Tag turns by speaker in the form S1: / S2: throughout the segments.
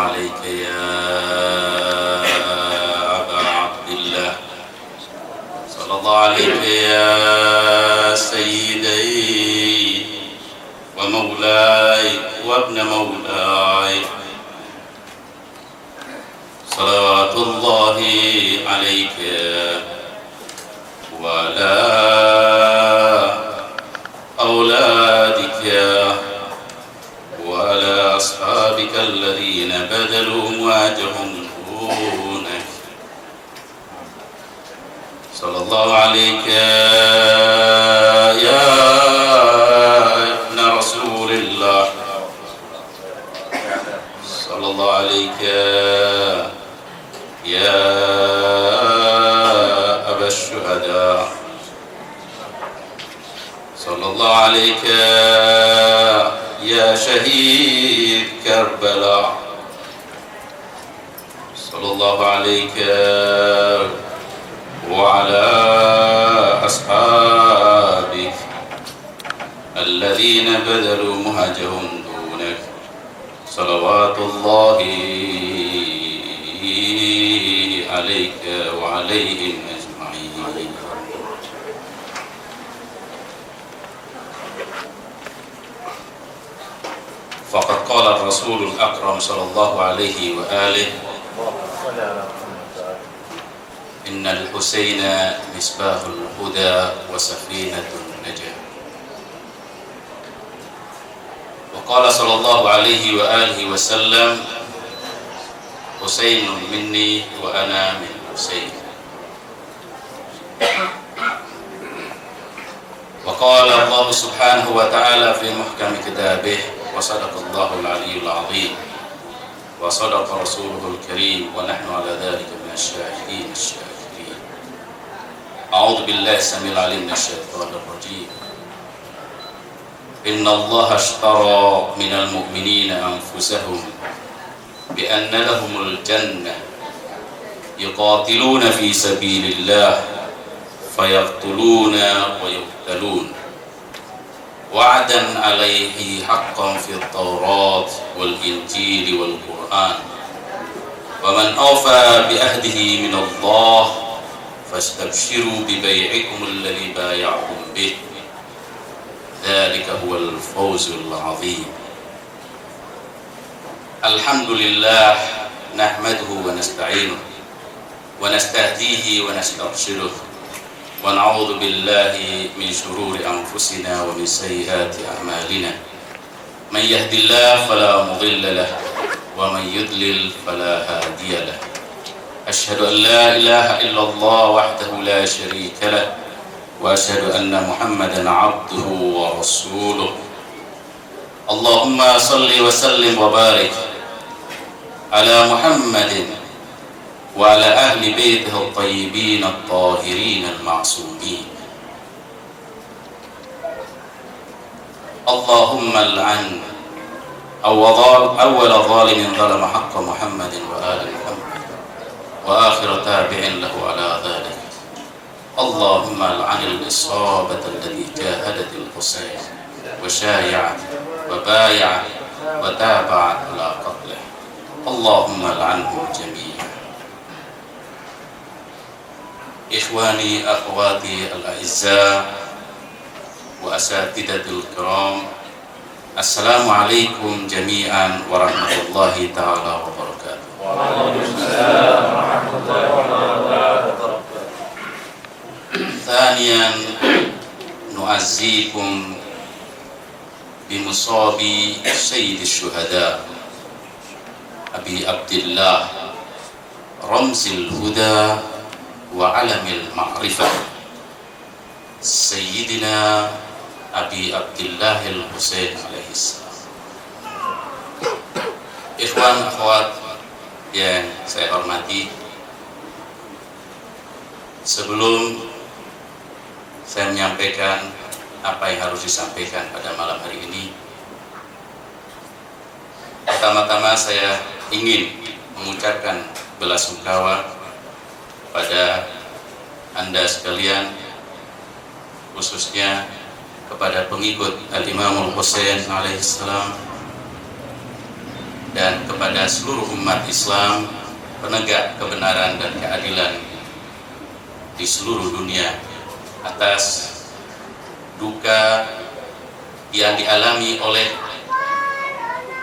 S1: عليك يا أبا عبد الله، صلى الله عليك يا سيدي ومولاي وابن مولاي، صلوات الله عليك وعلى أولادك وعلى أصحابك الذين بذلوا أمواجهم دونك، صلى الله عليك يا ابن رسول الله، صلى الله عليك يا أبا الشهداء، صلى الله عليك يا شهيد كربلاء، صلى الله عليك وعلى أصحابك الذين بذلوا مهجهم دونك، صلوات الله عليك وعليهم أجمعين. فقد قال الرسول الأكرم صلى الله عليه وآله: إن الحسين مصباح الهدى وسفينة النجاة. وقال صلى الله عليه وآله وسلم: حسين مني وأنا من حسين. وقال الله سبحانه وتعالى في محكم كتابه: وصدق الله العلي العظيم وصدق رسوله الكريم ونحن على ذلك من الشاهدين الشاكرين. أعوذ بالله السميع العليم من الشيطان الرجيم. إن الله اشترى من المؤمنين أنفسهم بأن لهم الجنة يقاتلون في سبيل الله فيقتلون ويقتلون، وعدا عليه حقا في التوراة والإنجيل والقرآن، ومن أوفى بعهده من الله فاستبشروا ببيعكم الذي بايعتم به، ذلك هو الفوز العظيم. الحمد لله نحمده ونستعينه ونستهديه ونسترشده، ونعوذ بالله من شرور أنفسنا ومن سيئات أعمالنا، من يهد الله فلا مضل له ومن يضلل فلا هادي له. أشهد أن لا إله إلا الله وحده لا شريك له، وأشهد أن محمدا عبده ورسوله. اللهم صل وسلم وبارك على محمد وعلى أهل بيته الطيبين الطاهرين المعصومين. اللهم العن أول ظالم ظلم حق محمد وآل محمد وآخر تابع له على ذلك. اللهم العن الإصابة التي جاهدت الحسين وشايعت وبايعت وتابعت على قتله، اللهم العنهم جميعا. إخواني أخواتي الأعزاء وأساتذتي الكرام، السلام عليكم جميعا ورحمة الله تعالى وبركاته.
S2: وعليكم السلام ورحمة الله وبركاته.
S1: ثانيا نعزيكم بمصاب سيد الشهداء أبي عبد الله رمز الهدى وعلم المعرفة سيدنا أبي عبد الله الحسين عليه السلام. Ikhwan akhwat yang saya hormati, sebelum saya menyampaikan apa yang harus disampaikan pada malam hari ini, pertama-tama saya ingin mengucapkan belasungkawa pada Anda sekalian, khususnya kepada pengikut Al-Imamul Husain alaihissalam dan kepada seluruh umat Islam, penegak kebenaran dan keadilan di seluruh dunia, atas duka yang dialami oleh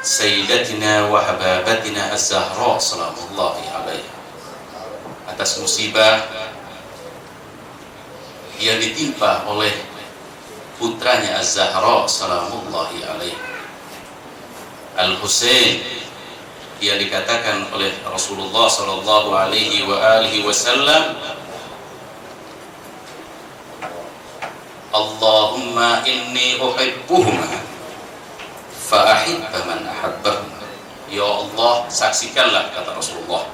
S1: Sayyidatina wa Hababatina Az-Zahra salamullahi alaiha, atas musibah yang ditimpa oleh putranya Az-Zahra salamullahi alaiha, Al-Husain, yang dikatakan oleh Rasulullah sallallahu alaihi wasallam, Allahumma inni uhibbuhuma fa'ahibba man ahabbahuma. Ya Allah, saksikanlah, kata Rasulullah,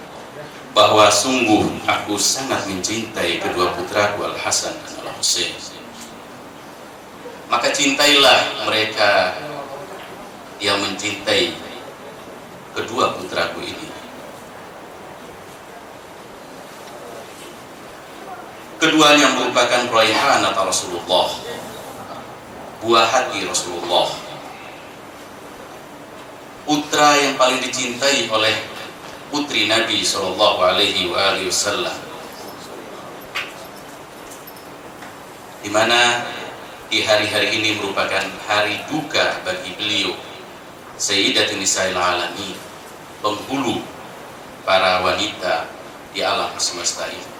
S1: bahwa sungguh aku sangat mencintai kedua putraku Al-Hasan dan Al-Husain. Maka cintailah mereka yang mencintai kedua putraku ini. Keduanya merupakan raihanat Rasulullah, buah hati Rasulullah, putra yang paling dicintai oleh putri Nabi Shallallahu Alaihi Wasallam, di mana di hari-hari ini merupakan hari duka bagi beliau, Sayyidatun Nisa'il Alamin, penghulu para wanita di alam semesta ini,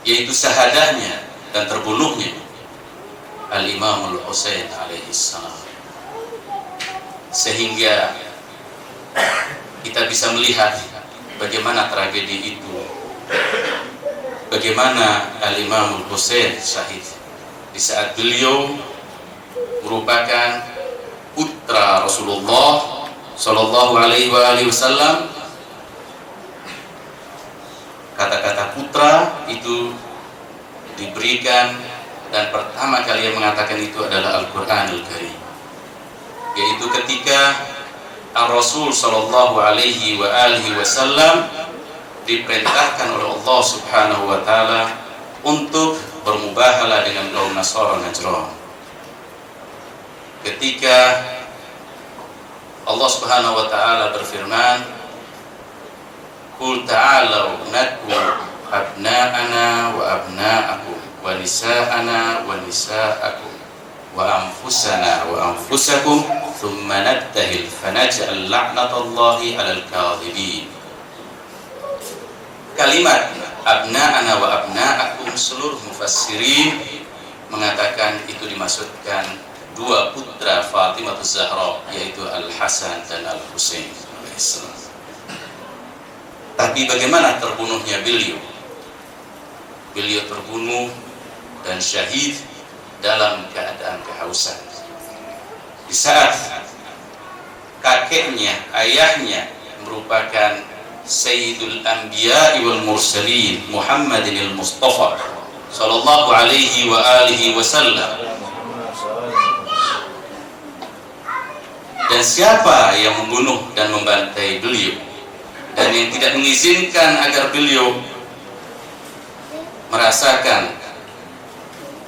S1: yaitu syahadahnya dan terbunuhnya Al-Imam Al-Husain alaihissalam. Sehingga kita bisa melihat bagaimana tragedi itu, bagaimana Al-Imam Al-Husain syahid di saat beliau merupakan putra Rasulullah Sallallahu Alaihi Wasallam. Kata-kata putra itu diberikan, dan pertama kali yang mengatakan itu adalah Al-Quranul Karim, yaitu ketika Rasul Sallallahu Alaihi Wasallam diperintahkan oleh Allah Subhanahu Wa Taala untuk bermubahalah dengan kaum Nasara Najran. Ketika Allah Subhanahu Wa Taala berfirman, Qul ta'alau nad'u abna'ana wa abna'akum wa nisa'ana wa nisa'akum wa anfusana wa anfusakum thumma nabtahil fanaj'al la'natallahi 'alal kadhibin. Kalimat abna'ana wa abna'akum, seluruh mufassirin mengatakan itu dimaksudkan dua putra Fatimah Az-Zahra, yaitu Al-Hasan dan Al-Husain alaihissalam. Tapi bagaimana terbunuhnya beliau? Beliau terbunuh dan syahid dalam keadaan kehausan. Di saat kakeknya, ayahnya merupakan Sayyidul Anbiya wal Mursalin Muhammadin al-Mustafa Sallallahu Alaihi Wasallam. Dan siapa yang membunuh dan membantai beliau, dan yang tidak mengizinkan agar beliau merasakan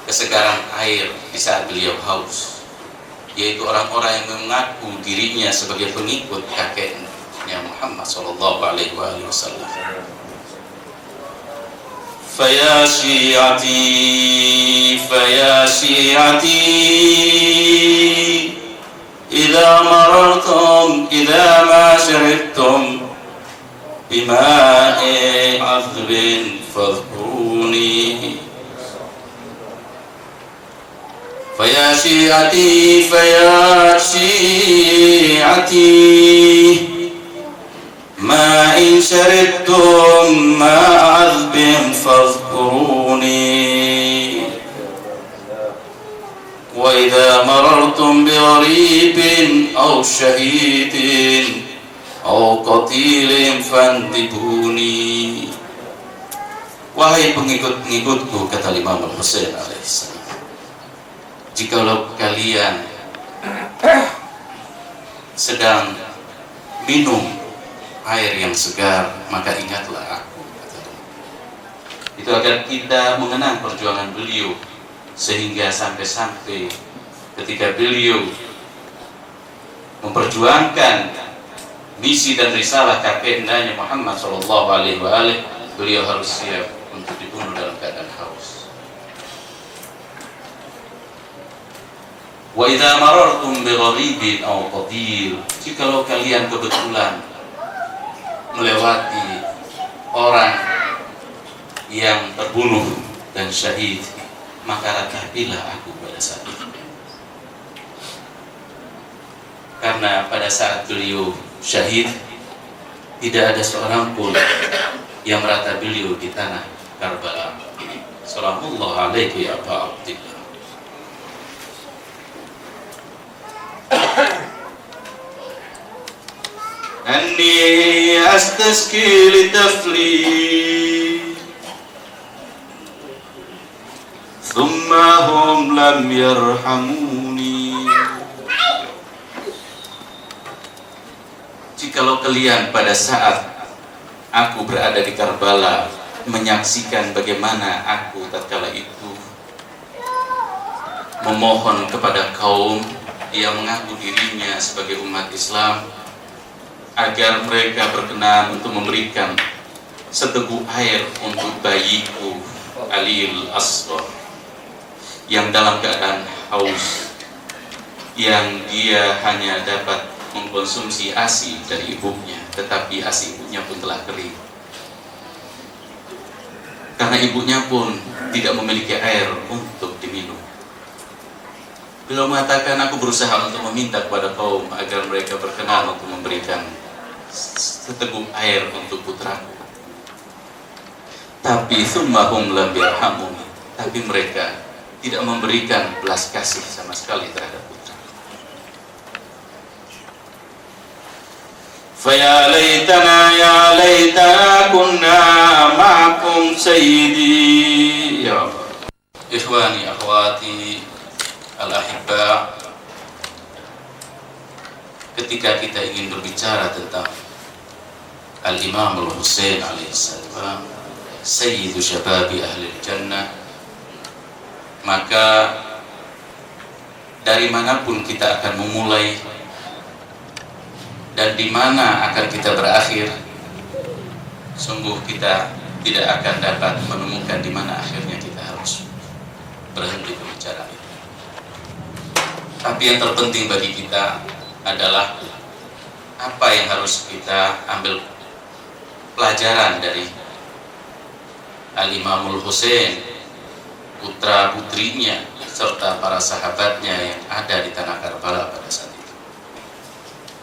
S1: kesegaran air di saat beliau haus, yaitu orang-orang yang mengaku dirinya sebagai pengikut kakeknya Muhammad Sallallahu Alaihi Wasallam. Faya syi'ati, faya syi'ati, idza marartum, idza ma syaribtum bima'i azbin fadhkuruni. Faya syi'ati, faya syi'ati, ma in syaribtum ma'azbin fadhkuruni. Wa idza marartum bi gharibin aw syahidin aw qatilin fantibuni. Wahai pengikut-pengikutku, kata Imam Al-Husain alaihissalam, jikalau kalian sedang minum air yang segar, maka ingatlah aku, kata dia. Itu agar kita mengenang perjuangan beliau, sehingga sampai-sampai ketika beliau memperjuangkan misi dan risalah kakeknya Muhammad sallallahu alaihi wa alihi, beliau harus siap untuk dibunuh dalam keadaan haus. Wa idza marartum bi gharibin aw qadir, jikalau kalian kebetulan melewati orang yang terbunuh dan syahid, maka ratapilah aku pada saat itu. Karena pada saat beliau syahid, tidak ada seorang pun yang merata beliau di tanah Karbala. Salamullah alaihi ya Aba Abdillah. Anni astaski litafli thumma hum lam yarhamuni. Jikalau kalian pada saat aku berada di Karbala menyaksikan bagaimana aku tatkala itu memohon kepada kaum yang mengaku dirinya sebagai umat Islam agar mereka berkenan untuk memberikan seteguk air untuk bayiku Aliil Asghar yang dalam keadaan haus, yang dia hanya dapat mengkonsumsi ASI dari ibunya, tetapi ASI ibunya pun telah kering karena ibunya pun tidak memiliki air untuk diminum. Beliau mengatakan, aku berusaha untuk meminta kepada kaum agar mereka berkenan untuk memberikan seteguk air untuk putraku, tapi summahum lam yarhamuni, tapi mereka tidak memberikan belas kasih sama sekali terhadap putraku. Faya laitana kunna ma'akum sayyidi. Ya Allah, ikhwani akhwati al-ahibba, ketika kita ingin berbicara tentang Al-Imam Al-Husain alaihissalam, sayyidu syababi ahli jannah, maka dari manapun kita akan memulai dan di mana akan kita berakhir, sungguh kita tidak akan dapat menemukan di mana akhirnya kita harus berhenti berbicara itu. Tapi yang terpenting bagi kita adalah apa yang harus kita ambil pelajaran dari Al-Imamul Husain, putra putrinya serta para sahabatnya yang ada di tanah Karbala pada saat itu.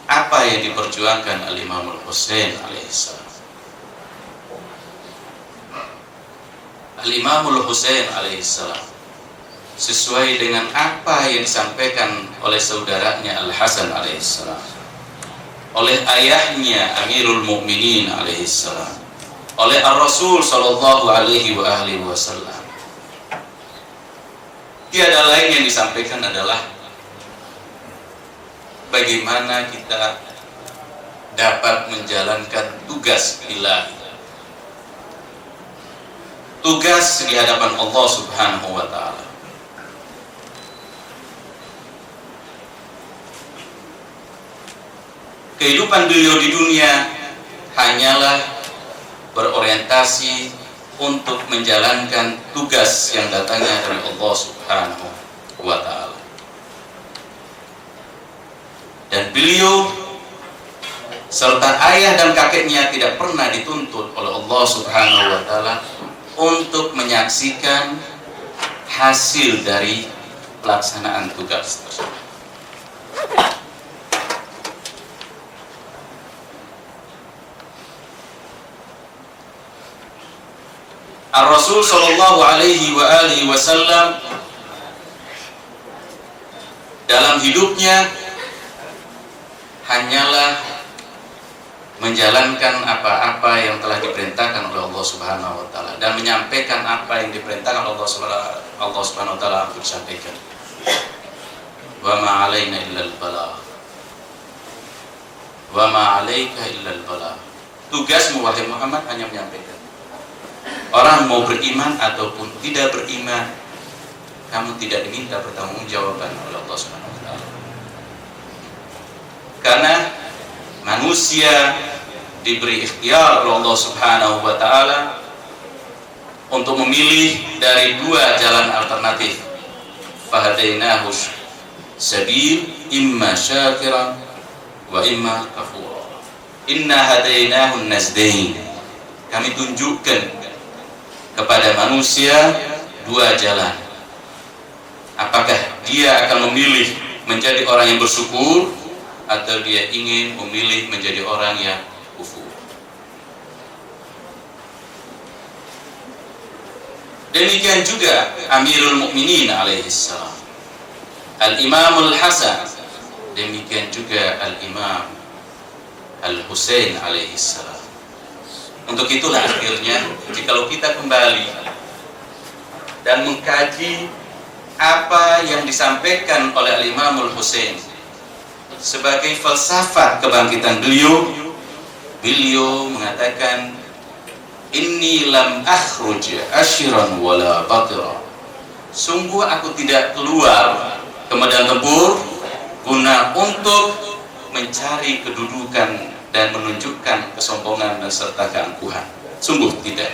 S1: Apa yang diperjuangkan Al-Imamul Husain alaihissalam? Al-Imamul Husain alaihissalam sesuai dengan apa yang disampaikan oleh saudaranya Al-Hasan alaihissalam, oleh ayahnya Amirul Mukminin alaihissalam, oleh Ar-Rasul sallallahu alaihi wasallam. Tiada lain yang disampaikan adalah bagaimana kita dapat menjalankan tugas ilahi, tugas di hadapan Allah Subhanahu wa taala. Kehidupan beliau di dunia hanyalah berorientasi untuk menjalankan tugas yang datangnya dari Allah Subhanahu wa ta'ala. Dan beliau serta ayah dan kakeknya tidak pernah dituntut oleh Allah Subhanahu wa ta'ala untuk menyaksikan hasil dari pelaksanaan tugas tersebut. Ar-Rasul sallallahu alaihi wasallam dalam hidupnya hanyalah menjalankan apa-apa yang telah diperintahkan oleh Allah Subhanahu wa taala dan menyampaikan apa yang diperintahkan Allah Subhanahu wa taala untuk disampaikan. Wa ma 'alaina illal balagh. Wa ma 'alaika illal balagh. Tugasmu wahai Muhammad hanya menyampaikan. Orang mau beriman ataupun tidak beriman, kamu tidak diminta pertanggungjawaban oleh Allah Subhanahu wa taala. karena manusia diberi ikhtiar oleh Allah Subhanahu wa taala untuk memilih dari dua jalan alternatif. Fahadainahu sabil imma syakiran wa imma kafura. Inna hadainahu najdain. Kami tunjukkan kepada manusia dua jalan. Apakah dia akan memilih menjadi orang yang bersyukur atau dia ingin memilih menjadi orang yang kufur. Demikian juga Amirul Mukminin alaihissalam, Al-Imamul Hasan, demikian juga Al-Imam Al-Husain alaihissalam. Untuk itulah akhirnya jikalau kita kembali dan mengkaji apa yang disampaikan oleh Al-Imamul Husain sebagai falsafat kebangkitan beliau, beliau mengatakan, inni lam akhruj ashiran wala batira. Sungguh aku tidak keluar ke medan tempur guna untuk mencari kedudukan dan menunjukkan kesombongan dan serta keangkuhan. Sungguh tidak.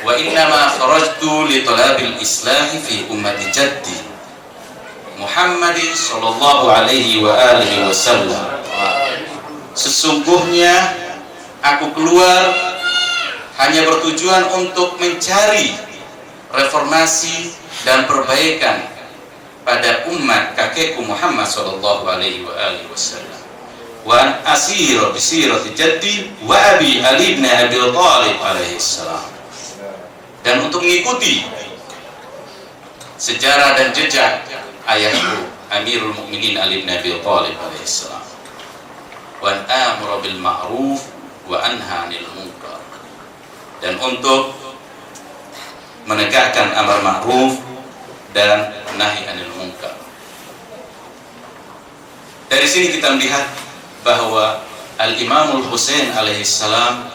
S1: Wa innama kharajtu li talabil islahi fi ummati jaddi Muhammadin sallallahu alaihi wa alihi wasallam. Sesungguhnya aku keluar hanya bertujuan untuk mencari reformasi dan perbaikan pada umat kakekku Muhammad sallallahu alaihi wa alihi wasallam. Wa asira bi sirati jaddi wa abi Ali bin Abi Thalib alaihi salam. Dan untuk mengikuti sejarah dan jejak ayahku Amirul Mukminin Ali bin Abi Thalib alaihi salam. Wa amru bil ma'ruf wa anha 'anil munkar. Dan untuk menegakkan amar ma'ruf dan nahi 'anil munkar. Dari sini kita melihat bahwa Al-Imamul Husain alaihissalam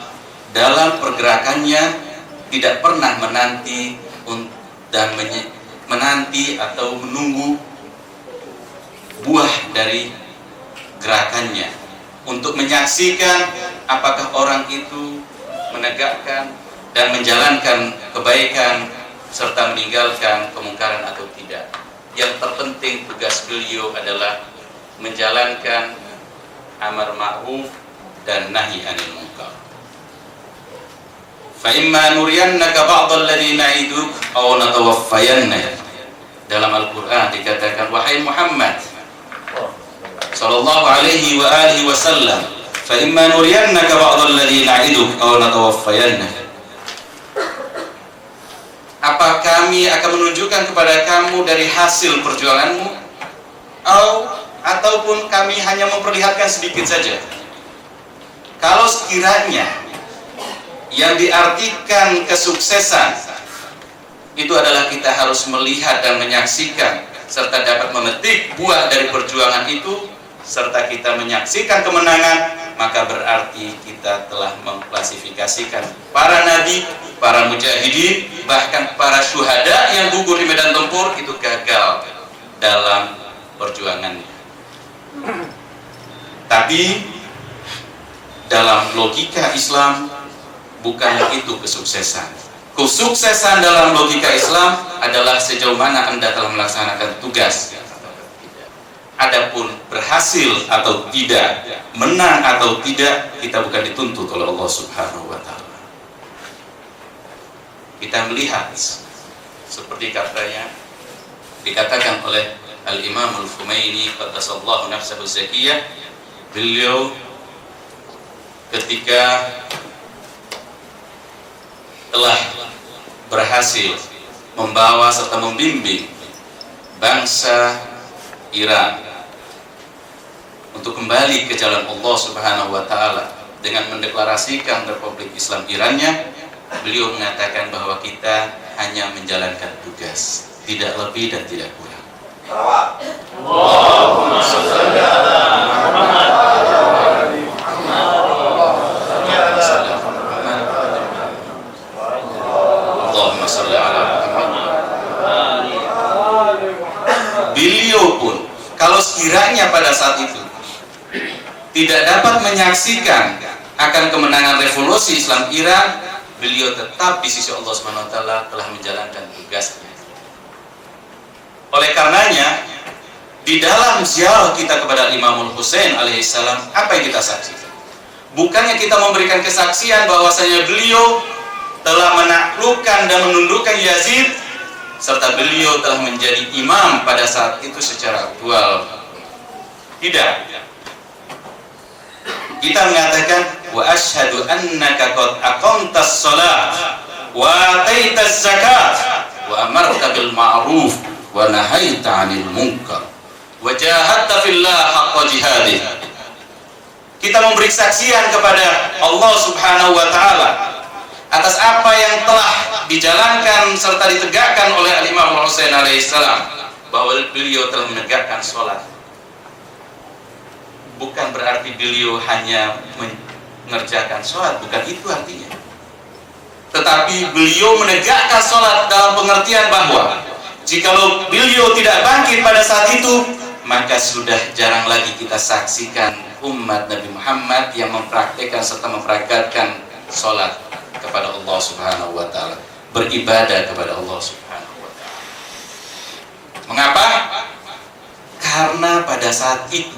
S1: dalam pergerakannya tidak pernah menanti atau menunggu buah dari gerakannya untuk menyaksikan apakah orang itu menegakkan dan menjalankan kebaikan serta meninggalkan kemungkaran atau tidak. Yang terpenting tugas beliau adalah menjalankan amar ma'ruf dan nahi 'anil munkar. Fa imma nuriyannaka ba'dal ladzi na'iduk aw natawaffayannak. Dalam Al-Qur'an dikatakan, wahai Muhammad sallallahu alaihi wa alihi wasallam, fa imma nuriyannaka ba'dal ladzi na'iduk aw natawaffayannak. Apa kami akan menunjukkan kepada kamu dari hasil perjuanganmu, ataupun kami hanya memperlihatkan sedikit saja. Kalau sekiranya yang diartikan kesuksesan itu adalah kita harus melihat dan menyaksikan serta dapat memetik buah dari perjuangan itu, serta kita menyaksikan kemenangan, maka berarti kita telah mengklasifikasikan para nabi, para mujahidin, bahkan para syuhada yang gugur di medan tempur itu gagal dalam perjuangannya. Tapi dalam logika Islam bukan itu kesuksesan. Kesuksesan dalam logika Islam adalah sejauh mana Anda telah melaksanakan tugas. Adapun berhasil atau tidak, menang atau tidak, kita bukan dituntut oleh Allah Subhanahu wa taala. Kita melihat seperti katanya dikatakan oleh Al-Imam Al-Khumaini qaddasallahu nafsahu zakiyah, beliau ketika telah berhasil membawa serta membimbing bangsa Iran untuk kembali ke jalan Allah Subhanahu wa taala dengan mendeklarasikan Republik Islam Irannya, beliau mengatakan bahwa kita hanya menjalankan tugas, tidak lebih dan tidak kurang.
S2: Allahumma shalli ala Muhammad wa ala ali Muhammad.
S1: Allahumma shalli ala Muhammad. Beliau pun kalau sekiranya pada saat itu tidak dapat menyaksikan akan kemenangan revolusi Islam Iran, beliau tetap di sisi Allah Subhanahu wa taala telah menjalankan tugasnya. Oleh karenanya, di dalam ziarah kita kepada Imamul Husain alaihissalam, apa yang kita saksikan? Bukannya kita memberikan kesaksian bahwasanya beliau telah menaklukkan dan menundukkan Yazid, serta beliau telah menjadi imam pada saat itu secara aktual. Tidak. Kita mengatakan wa asyhadu annaka qad aqamtas shalah wa ataitas zakat wa amarta bil ma'ruf wa nahaita 'anil munkar wa jahadta fillah haqqa jihadih. Kita memberi kesaksian kepada Allah Subhanahu wa taala atas apa yang telah dijalankan serta ditegakkan oleh Al-Imam Husain alaihissalam, bahwa beliau telah menegakkan sholat. Bukan berarti beliau hanya mengerjakan sholat, bukan itu artinya. Tetapi beliau menegakkan sholat dalam pengertian bahwa jikalau beliau tidak bangkit pada saat itu, maka sudah jarang lagi kita saksikan umat Nabi Muhammad yang mempraktikkan serta memperagakan sholat kepada Allah Subhanahu wa taala, beribadah kepada Allah Subhanahu wa taala. Mengapa? Karena pada saat itu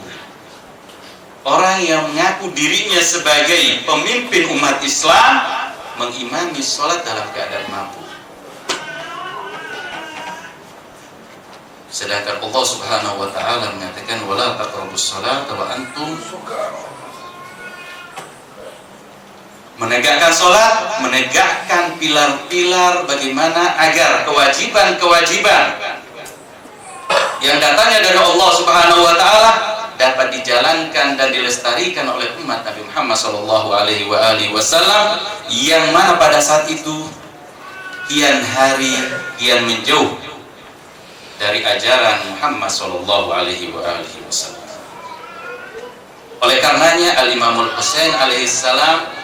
S1: orang yang mengaku dirinya sebagai pemimpin umat Islam mengimami sholat dalam keadaan mampu. Sedangkan Allah Subhanahu wa taala mengatakan wala taqrabus sholata wa antum sukara. Menegakkan sholat, menegakkan pilar-pilar bagaimana agar kewajiban-kewajiban yang datangnya dari Allah Subhanahu wa taala dapat dijalankan dan dilestarikan oleh umat Nabi Muhammad sallallahu alaihi wasallam, yang mana pada saat itu kian hari kian menjauh dari ajaran Muhammad sallallahu alaihi wasallam. Oleh karenanya Al-Imamul Husain alaihissalam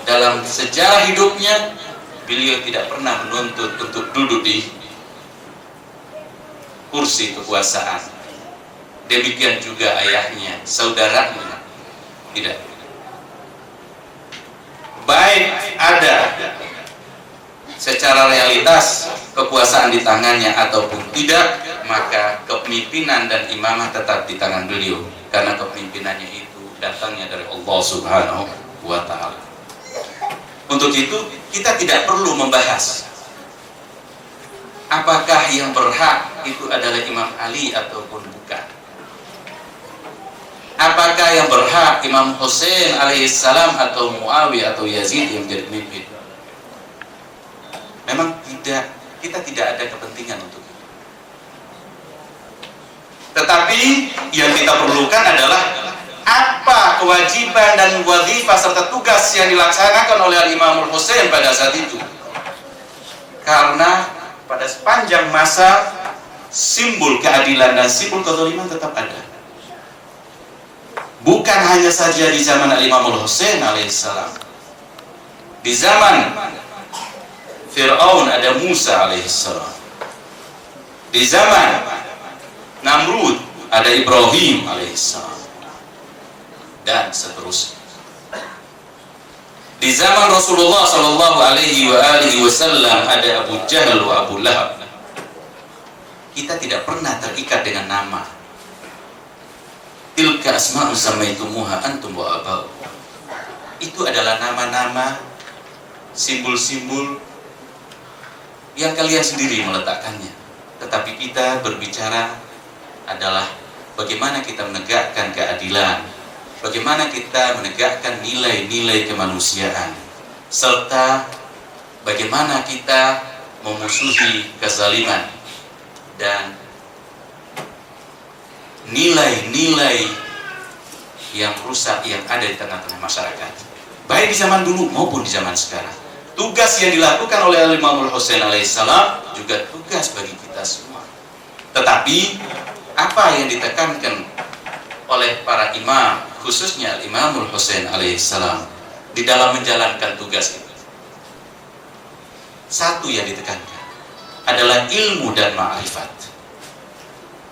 S1: dalam sejarah hidupnya beliau tidak pernah menuntut untuk duduk di kursi kekuasaan. Demikian juga ayahnya, saudaranya, tidak. Baik ada secara realitas kekuasaan di tangannya ataupun tidak, maka kepemimpinan dan imamah tetap di tangan beliau, karena kepemimpinannya itu datangnya dari Allah Subhanahu wa taala. Untuk itu kita tidak perlu membahas apakah yang berhak itu adalah Imam Ali ataupun bukan. Apakah yang berhak Imam Husain alaihissalam atau Muawiyah atau Yazid yang menjadi pemimpin? Memang tidak, kita tidak ada kepentingan untuk itu. Tetapi yang kita perlukan adalah apa kewajiban dan wazifah serta tugas yang dilaksanakan oleh Imamul Husain pada saat itu. Karena pada sepanjang masa simbol keadilan dan simbol kezaliman tetap ada. Bukan hanya saja di zaman Imamul Husain alaihissalam. Di zaman Fir'aun ada Musa alaihissalam. Di zaman Namrud ada Ibrahim alaihissalam. Dan seterusnya. Di zaman Rasulullah sallallahu alaihi wasallam ada Abu Jahal wa Abu Lahab. Kita tidak pernah terikat dengan nama. Tilka asma'un samaitumuha antum wa aba'u. Itu adalah nama-nama, simbol-simbol yang kalian sendiri meletakkannya. Tetapi kita berbicara adalah bagaimana kita menegakkan keadilan, bagaimana kita menegakkan nilai-nilai kemanusiaan, serta bagaimana kita memusuhi kezaliman dan nilai-nilai yang rusak yang ada di tengah-tengah masyarakat, baik di zaman dulu maupun di zaman sekarang. Tugas yang dilakukan oleh Imamul Husain alaihissalam juga tugas bagi kita semua. Tetapi apa yang ditekankan oleh para imam, khususnya Imamul Husain alaihissalam, di dalam menjalankan tugas itu, satu yang ditekankan adalah ilmu dan ma'rifat.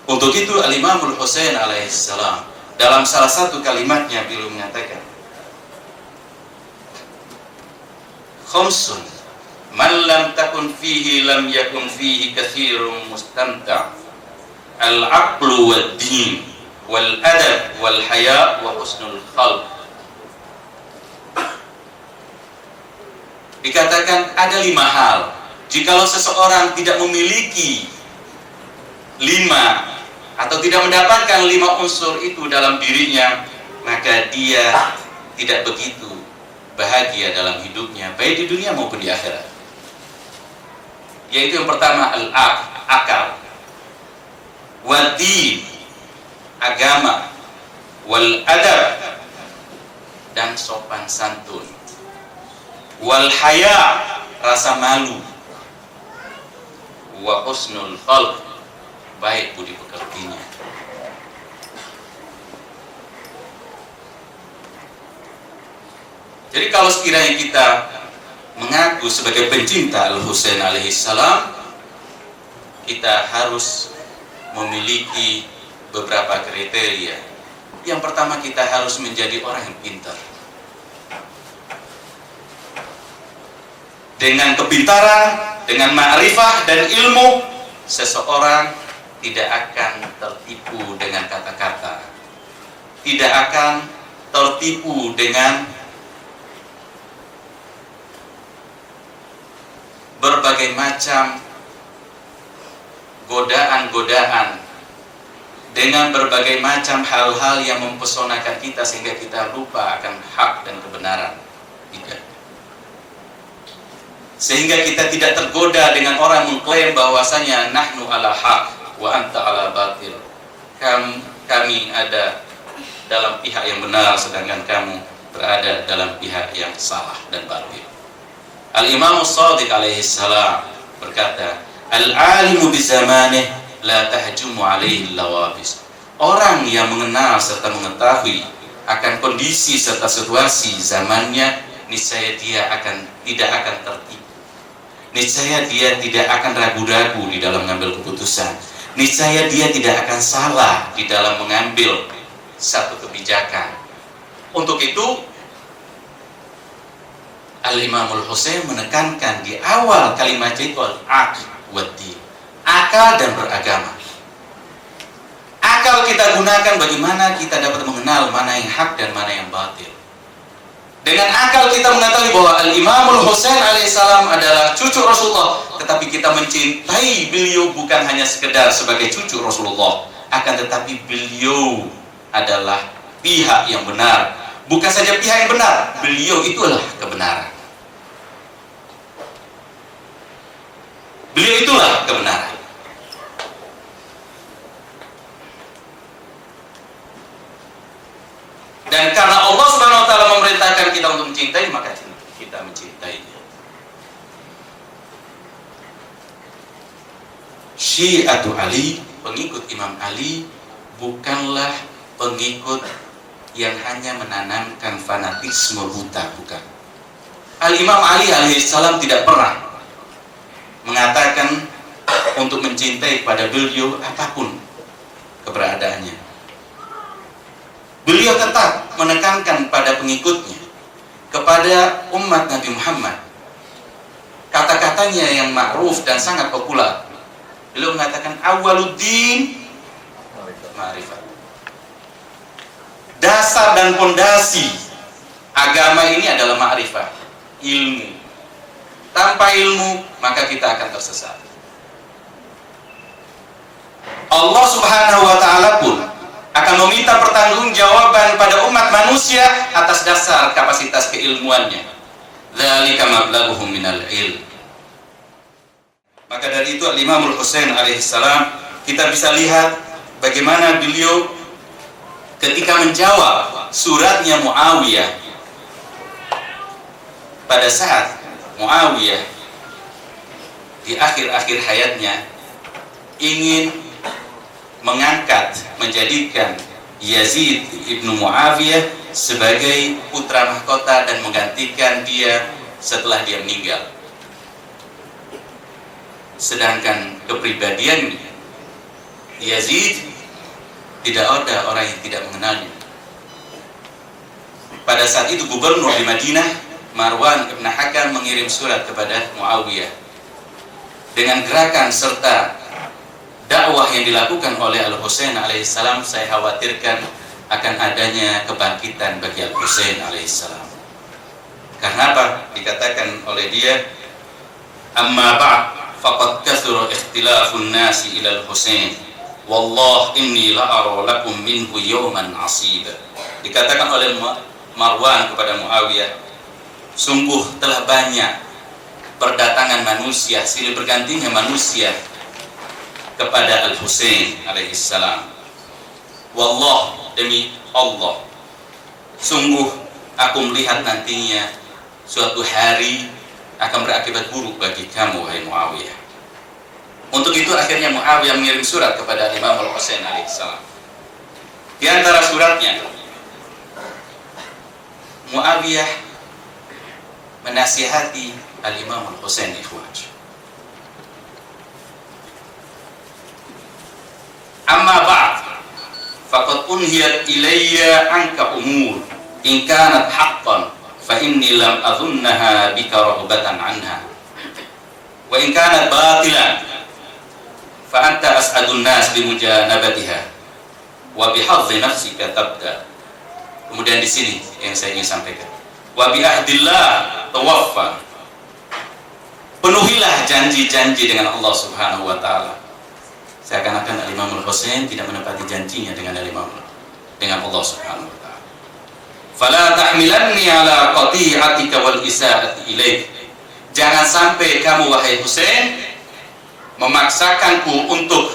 S1: Untuk itu Al-Imamul Husain alaihissalam dalam salah satu kalimatnya beliau mengatakan, khamsun man lam takun fihi lam yakun fihi katsirun mustamta' al-aqlu wad-din wal-adab wal-haya wa husnul khalq. Dikatakan ada 5 hal. Jikalau seseorang tidak memiliki 5 atau tidak mendapatkan 5 unsur itu dalam dirinya, maka dia tidak begitu bahagia dalam hidupnya, baik di dunia maupun di akhirat. Yaitu yang pertama akal, wad-din, agama, wal adab, dan sopan santun, wal haya, rasa malu, wa husnul khalq, baik budi pekertinya. Jadi kalau sekiranya kita mengaku sebagai pencinta Al-Husain alaihi salam, kita harus memiliki beberapa kriteria. Yang pertama, kita harus menjadi orang yang pintar. Dengan kepintaran, dengan ma'rifah dan ilmu, seseorang tidak akan tertipu dengan kata-kata, tidak akan tertipu dengan berbagai macam godaan-godaan, dengan berbagai macam hal-hal yang mempesonakan kita sehingga kita lupa akan hak dan kebenaran. Tidak. Sehingga kita tidak tergoda dengan orang mengklaim bahwasanya nahnu ala haq wa anta ala batil. Kami ada dalam pihak yang benar sedangkan kamu berada dalam pihak yang salah dan batil. Al-Imam Shadiq alaihi salam berkata, al-alimu bi zamanih la tahjumu alaihi lawabis. Orang yang mengenal serta mengetahui akan kondisi serta situasi zamannya, niscaya dia tidak akan tertipu. Niscaya dia tidak akan ragu-ragu di dalam mengambil keputusan. Niscaya dia tidak akan salah di dalam mengambil satu kebijakan. Untuk itu, Al-Imamul Husain menekankan di awal kalimat itu al-aql wad-din, akal dan beragama. Akal kita gunakan bagaimana kita dapat mengenal mana yang hak dan mana yang batil. Dengan akal kita mengetahui bahwa Al-Imamul Husain alaihissalam adalah cucu Rasulullah, tetapi kita mencintai beliau bukan hanya sekedar sebagai cucu Rasulullah, akan tetapi beliau adalah pihak yang benar. Bukan saja pihak yang benar, beliau itulah kebenaran. Beliau itulah kebenaran. Dan karena Allah Subhanahu wa taala memerintahkan kita untuk mencintai, maka kita mencintainya. Syi'atu Ali, pengikut Imam Ali, bukanlah pengikut yang hanya menanamkan fanatisme buta, bukan. Al-Imam Ali alaihissalam tidak pernah mengatakan untuk mencintai pada beliau apapun keberadaannya. Beliau tetap menekankan pada pengikutnya, kepada umat Nabi Muhammad. Kata-katanya yang ma'ruf dan sangat populer. Beliau mengatakan awwaluddin ma'rifat. Dasar dan pondasi agama ini adalah ma'rifah, ilmu. Tanpa ilmu maka kita akan tersesat. Allah Subhanahu wa taala pun akan meminta pertanggungjawaban pada umat manusia atas dasar kapasitas keilmuannya. Dzalika mablaghuhum minal ilm. Maka dari itu Al-Imamul Husain alaihissalam, kita bisa lihat bagaimana beliau ketika menjawab suratnya Muawiyah, pada saat Muawiyah di akhir-akhir hayatnya ingin mengangkat, menjadikan Yazid ibnu Muawiyah sebagai putra mahkota dan menggantikan dia setelah dia meninggal. Sedangkan kepribadian Yazid Tidak ada orang yang tidak mengenalnya. Pada saat itu gubernur di Madinah, Marwan ibn Hakam, mengirim surat kepada Muawiyah dengan gerakan serta dakwah yang dilakukan oleh Al-Husain alaihissalam. Saya khawatirkan akan adanya kebangkitan bagi Al-Husain alaihissalam. Karena apa? Dikatakan oleh dia, amma ba'd faqad kathura ikhtilafun nasi ila Al-Husain wallah inni la'ara lakum minhu yawman asiba. Dikatakan oleh Marwan kepada Muawiyah, sungguh telah banyak berdatangan manusia, silih bergantinya manusia kepada Al-Husain alaihissalam. Wallah, demi Allah, sungguh aku melihat nantinya suatu hari akan berakibat buruk bagi kamu, wahai Muawiyah. Untuk itu akhirnya Muawiyah mengirim surat kepada Imam Al-Husain alaihissalam. Di antara suratnya, Muawiyah menasihati Al-Imam Al-Husain ikhwaj. Amma ba'd faqad unhiyat ilayya anka umur in kanat haqqan fa inni lam adhunnaha bika raghbatan anha wa in kanat batilan fa anta as'adun nas bi mujanabatiha wa bi hadhi nafsika tabda. Kemudian di sini yang saya ingin sampaikan, wa bi ahdillah tawaffa, penuhilah janji-janji dengan Allah Subhanahu wa taala. Seakan-akan Al-Imam Al-Husain tidak menepati janjinya dengan Allah Subhanahu wa taala. Fala tahmilanni ala qati'atika wal isa'ati ilaik. Jangan sampai kamu, wahai Husain, memaksakanku untuk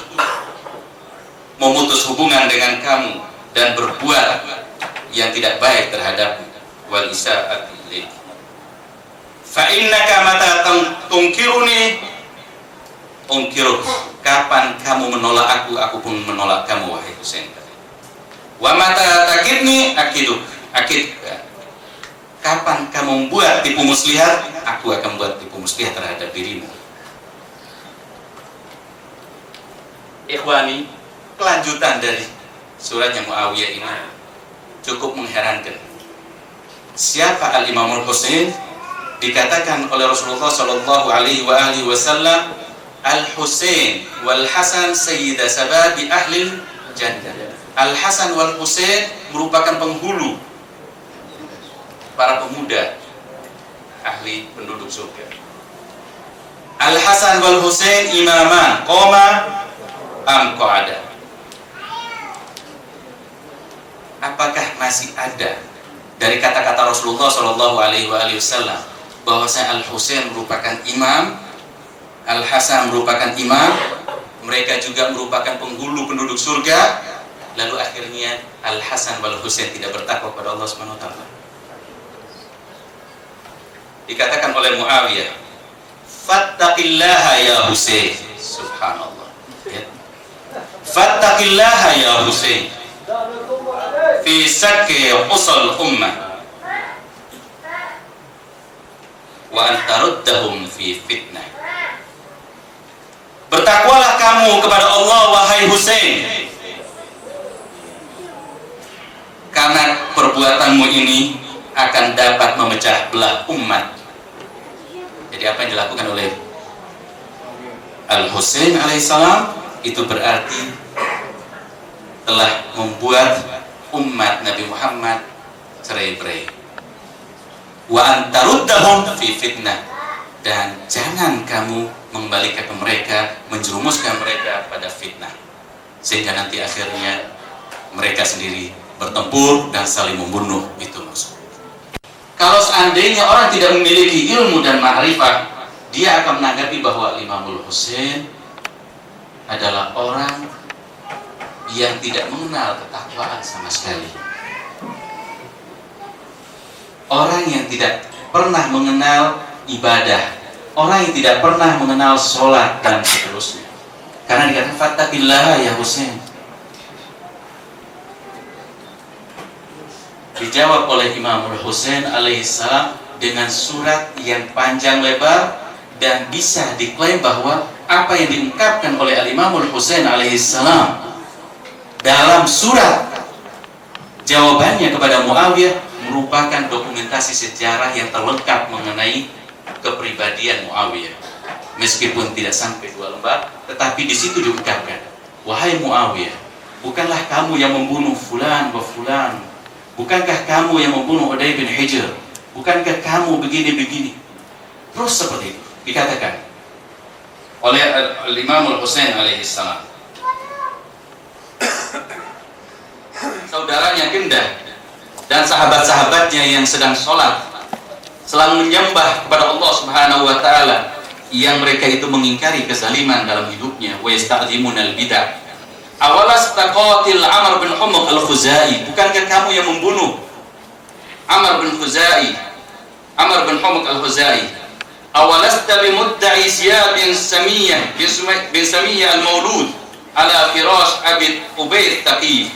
S1: memutus hubungan dengan kamu dan berbuat yang tidak baik terhadapmu. Wal isa'ati ilaik. Fa innaka mata tungkiruni ungkiruh. Kapan kamu menolak aku pun menolak kamu, wahai Husain. Wa mata takidni akiduk. Kapan kamu membuat tipu muslihat, aku akan membuat tipu muslihat terhadap dirimu. Ikhwani, kelanjutan dari suratnya Muawiyah ini cukup mengherankan. Siapa Al-Imam Al-Husain? Dikatakan oleh Rasulullah sallallahu alaihi wasallam, Al-Husain wal Hasan sayyida sababi ahli jannah. Al-Hasan wal Husain merupakan penghulu para pemuda ahli penduduk surga. Al-Hasan wal Husain imaman qoma am qa'ada. Apakah masih ada dari kata-kata Rasulullah sallallahu alaihi wasallam bahwasanya Al-Husain merupakan imam, Al-Hasan merupakan imam, mereka juga merupakan penghulu penduduk surga, lalu akhirnya Al-Hasan wal Husain tidak bertakwa kepada Allah Subhanahu wa taala? Dikatakan oleh Muawiyah, fattaqillaha ya Husain. Subhanallah, ya. Fattaqillaha ya Husain fi sakki usal ummah wa antaruddahum fi fitnah. Bertakwalah kamu kepada Allah, wahai Husain, karena perbuatanmu ini akan dapat memecah belah umat. Jadi apa yang dilakukan oleh Al-Husain alaihissalam itu berarti telah membuat umat Nabi Muhammad cerai-berai. Wa antaruddahum fi fitnah, dan jangan kamu mengembalikan mereka, menjerumuskan mereka pada fitnah, sehingga nanti akhirnya mereka sendiri bertempur dan saling membunuh. Itu maksud. Kalau seandainya orang tidak memiliki ilmu dan ma'rifah, dia akan menanggapi bahwa Imamul Husain adalah orang yang tidak mengenal ketakwaan sama sekali, orang yang tidak pernah mengenal ibadah, orang yang tidak pernah mengenal sholat dan seterusnya. Karena dikatakan fattaqillaha ya Husain. Dijawab oleh Imam Al-Husain alaihissalam dengan surat yang panjang lebar, dan bisa diklaim bahwa apa yang diungkapkan oleh Al-Imam Al-Husain alaihissalam dalam surat jawabannya kepada Muawiyah merupakan dokumentasi sejarah yang terlengkap mengenai kepribadian Muawiyah. Meskipun tidak sampai 2 lembar, tetapi di situ diungkapkan, wahai Muawiyah, bukanlah kamu yang membunuh fulan wa fulan, bukankah kamu yang membunuh Uday bin Hijr, bukankah kamu begini-begini. Terus seperti itu dikatakan oleh Imam Al-Husain alaihissalam. Saudaranya Kindah dan sahabat-sahabatnya yang sedang sholat selalu menyembah kepada Allah Subhanahu wa Ta'ala, yang mereka itu mengingkari kezaliman dalam hidupnya. Wa yasta'zimunal bid'ah. Awalastaqatil Amr bin Humuq al-Khuzai, bukankah kamu yang membunuh Amr bin Humuq al-Khuzai? Awalasta bimudda'i Ziyad bin Samiyyah al-Maulud ala firash Abi Ubaid Taqif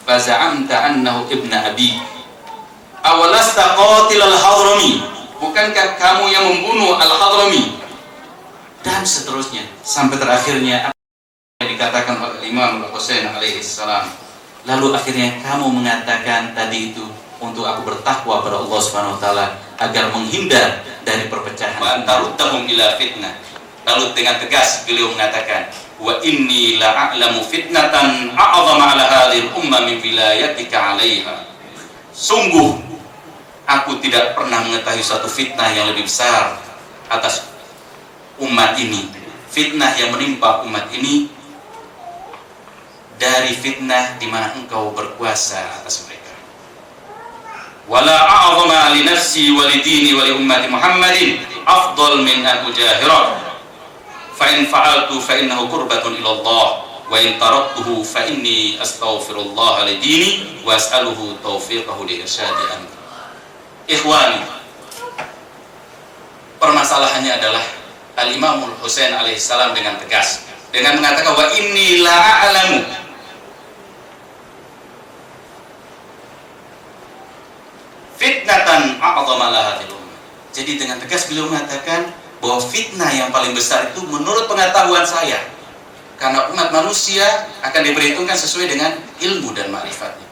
S1: faza'amta annahu ibn Abi. Awalasta qatil al-Hadrami, bukankah kamu yang membunuh al-Hadrami? Dan seterusnya sampai terakhirnya apa yang dikatakan oleh Imam Al-Husain alaihissalam. Lalu akhirnya kamu mengatakan tadi itu untuk aku bertakwa pada Allah Subhanahu wa Ta'ala agar menghindar dari perpecahan. Wa antaruddahum ila fitnah. Lalu dengan tegas beliau mengatakan, wa inni la'alamu fitnatan a'azama ala hadhil umma min wilayatika 'alaiha. Sungguh aku tidak pernah mengetahui suatu fitnah yang lebih besar atas umat ini, fitnah yang menimpa umat ini dari fitnah di mana engkau berkuasa atas mereka. Wala a'azama li nafsi wa li dini wa li ummati Muhammadin afdal min an ujahira fa in fa'altu fa innahu qurbatun ila Allah wa in taraktuhu fa inni astaghfirullah li dini wa as'aluhu taufiqahu li irsyadi amri. Ikhwani, permasalahannya adalah Al-Imam Al-Husain alaihissalam dengan tegas, dengan mengatakan wa inni la'alamu, fitnatan a'zama lahadil ummah. Jadi dengan tegas beliau mengatakan bahwa fitnah yang paling besar itu menurut pengetahuan saya, karena umat manusia akan diperhitungkan sesuai dengan ilmu dan ma'rifatnya.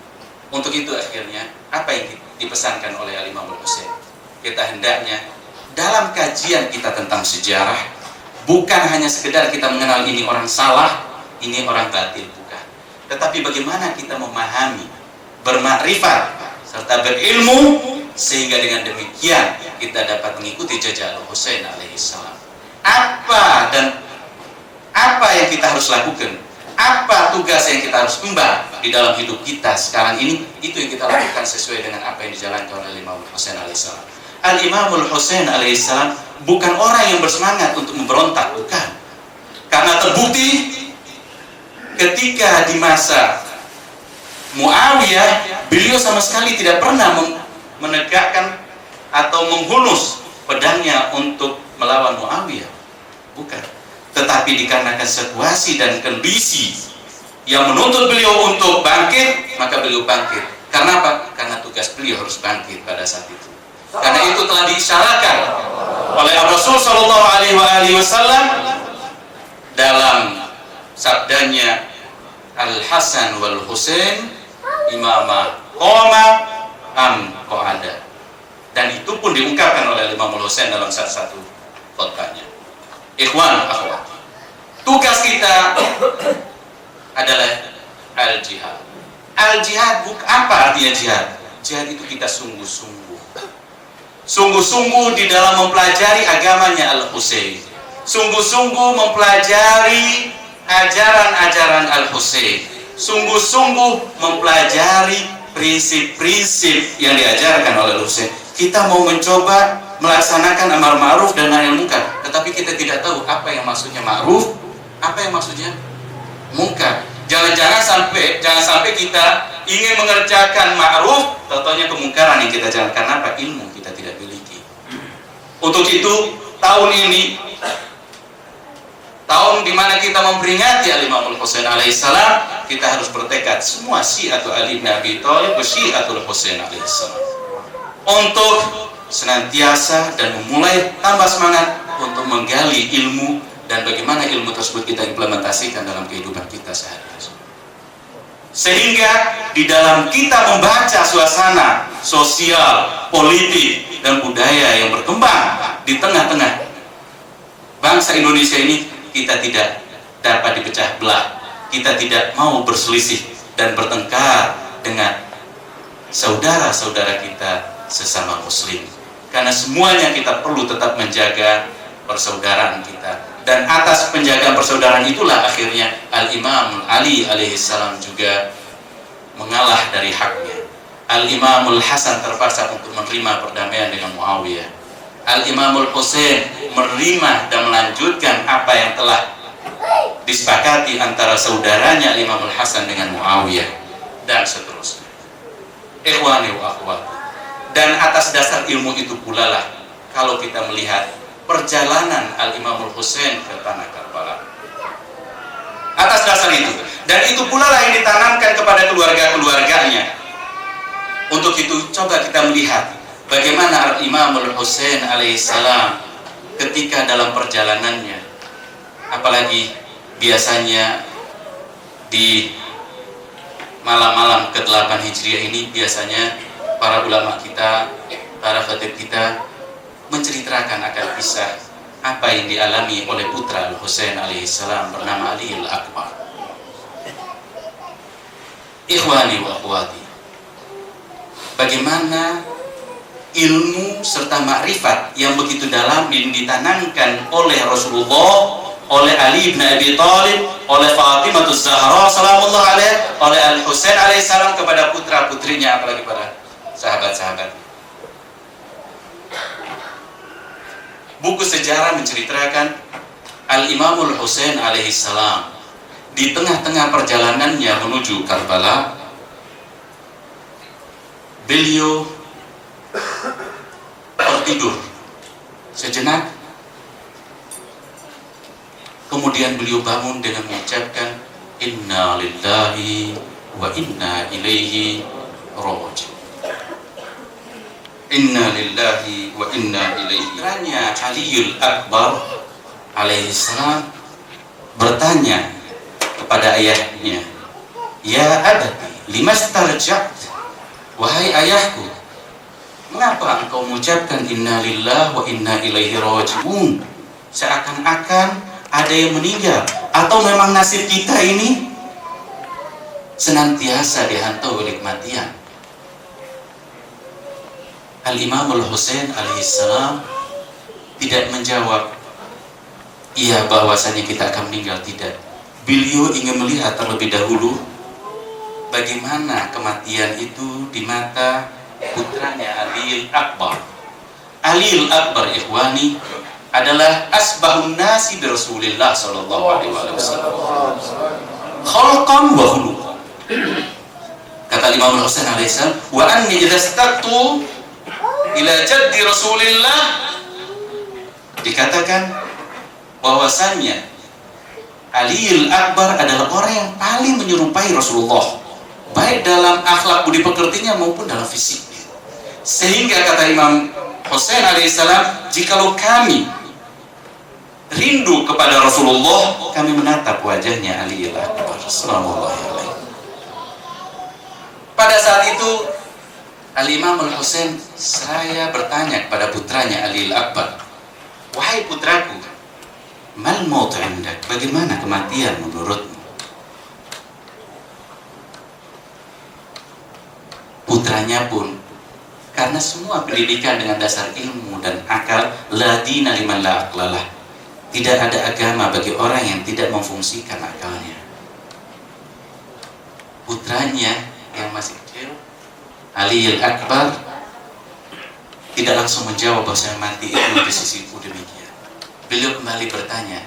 S1: Untuk itu akhirnya apa yang dipesankan oleh Al-Imam Al-Husain, kita hendaknya dalam kajian kita tentang sejarah bukan hanya sekedar kita mengenal ini orang salah, ini orang batil, bukan, tetapi bagaimana kita memahami, bermakrifat serta berilmu, sehingga dengan demikian kita dapat mengikuti jejak Al-Husain alaihissalam. Apa yang kita harus lakukan, apa tugas yang kita harus emban di dalam hidup kita sekarang ini, itu yang kita lakukan sesuai dengan apa yang dijalankan oleh Imam Al-Husain alaihissalam. Al-Imam Al-Husain alaihissalam bukan orang yang bersemangat untuk memberontak, bukan. Karena terbukti ketika di masa Muawiyah, beliau sama sekali tidak pernah menegakkan atau menghunus pedangnya untuk melawan Muawiyah, bukan. Tetapi dikarenakan situasi dan kondisi yang menuntut beliau untuk bangkit, maka beliau bangkit. Karena apa? Karena tugas beliau harus bangkit pada saat itu. Karena itu telah diisyaratkan oleh Rasul Shallallahu Alaihi Wasallam dalam sabdanya, Al Hasan wal Husain imama qoma am qa'ada. Dan itu pun diungkapkan oleh Imam Al-Husain dalam salah satu khutbahnya. Ikhwan, akhwat, tugas kita adalah al-jihad. Al-jihad, apa artinya jihad? Jihad itu kita sungguh-sungguh di dalam mempelajari agamanya Al-Husain, sungguh-sungguh mempelajari ajaran-ajaran Al-Husain, sungguh-sungguh mempelajari prinsip-prinsip yang diajarkan oleh Al-Husain. Kita mau mencoba melaksanakan amar ma'ruf dan nahi munkar, tetapi kita tidak tahu apa yang maksudnya ma'ruf, apa yang maksudnya munkar. Jangan sampai kita ingin mengerjakan ma'ruf, contohnya kemungkaran yang kita jalankan. Apa? Ilmu kita tidak miliki. Untuk itu tahun ini, tahun di mana kita memperingati Al-Imam Al-Husain alaihissalam, kita harus bertekad semua Syi'atul Ali bin Abi Thalib wa Syi'atul Husain alaihissalam untuk senantiasa dan memulai tambah semangat untuk menggali ilmu dan bagaimana ilmu tersebut kita implementasikan dalam kehidupan kita sehari-hari. Sehingga di dalam kita membaca suasana sosial, politik, dan budaya yang berkembang di tengah-tengah bangsa Indonesia ini, kita tidak dapat dipecah belah. Kita tidak mau berselisih dan bertengkar dengan saudara-saudara kita sesama muslim. Karena semuanya kita perlu tetap menjaga persaudaraan kita. Dan atas penjagaan persaudaraan itulah akhirnya Al-Imam Ali alaihissalam juga mengalah dari haknya. Al-Imamul Hasan terpaksa untuk menerima perdamaian dengan Muawiyah. Al-Imamul Husain menerima dan melanjutkan apa yang telah disepakati antara saudaranya Al-Imamul Hasan dengan Muawiyah, dan seterusnya. Ikhwani wa akhwati. Dan atas dasar ilmu itu pula lah kalau kita melihat perjalanan Al-Imamul Husain ke tanah Karbala. Atas dasar itu, dan itu pula lah yang ditanamkan kepada keluarga-keluarganya. Untuk itu coba kita melihat bagaimana Al-Imamul Husain alaihissalam ketika dalam perjalanannya, apalagi biasanya di malam-malam ke-8 Hijriah ini, biasanya para ulama kita, para khatib kita menceritakan akan kisah apa yang dialami oleh putra Al-Husain alaihissalam bernama Ali Al-Akbar. Ikhwani wa akhwati, bagaimana ilmu serta makrifat yang begitu dalam yang ditanamkan oleh Rasulullah, oleh Ali bin Abi Thalib, oleh Fatimah Az-Zahra salamullah alaiha, oleh Al-Husain alaihissalam kepada putra-putrinya, apalagi pada sahabat-sahabat. Buku sejarah menceritakan Al-Imamul Husain alaihissalam di tengah-tengah perjalanannya menuju Karbala, beliau tertidur sejenak. Kemudian beliau bangun dengan mengucapkan inna lillahi wa inna ilaihi raji'un. Inna lillahi wa inna ilaihi. Kiranya Aliul Akbar alaihissalam bertanya kepada ayahnya, ya abati limastarja'at, wahai ayahku, mengapa engkau mengucapkan inna lillahi wa inna ilaihi raji'un? Seakan-akan ada yang meninggal, atau memang nasib kita ini senantiasa dihantui oleh kematian. Al-Imamul Husain alaihissalam tidak menjawab iya bahwasanya kita akan meninggal, tidak. Beliau ingin melihat terlebih dahulu bagaimana kematian itu di mata putranya Ali Akbar. Ali Akbar ikhwani adalah asbahun nasi bi Rasulillah sallallahu alaihi wasallam khalqan wa khuluqan. Kata Imam Husain alaihissalam, wa anni idza istaqtu ila jaddi Rasulillah, dikatakan bahwasannya Ali Akbar adalah orang yang paling menyerupai Rasulullah, baik dalam akhlak budi pekertinya maupun dalam fisiknya. Sehingga kata Imam Husain alaihissalam, jikalau kami rindu kepada Rasulullah, kami menatap wajahnya Ali Akbar sallallahu alaihi. Pada saat itu Al-Imam Al-Husain saya bertanya kepada putranya Ali Akbar, wahai putraku, mal maut indak, bagaimana kematian menurutmu? Putranya pun karena semua pendidikan dengan dasar ilmu dan akal, la dina liman la aqlalah, tidak ada agama bagi orang yang tidak memfungsikan akalnya. Putranya yang masih kecil, Ali Akbar, tidak langsung menjawab bahwa saya mati itu di sisiku demikian. Beliau kembali bertanya,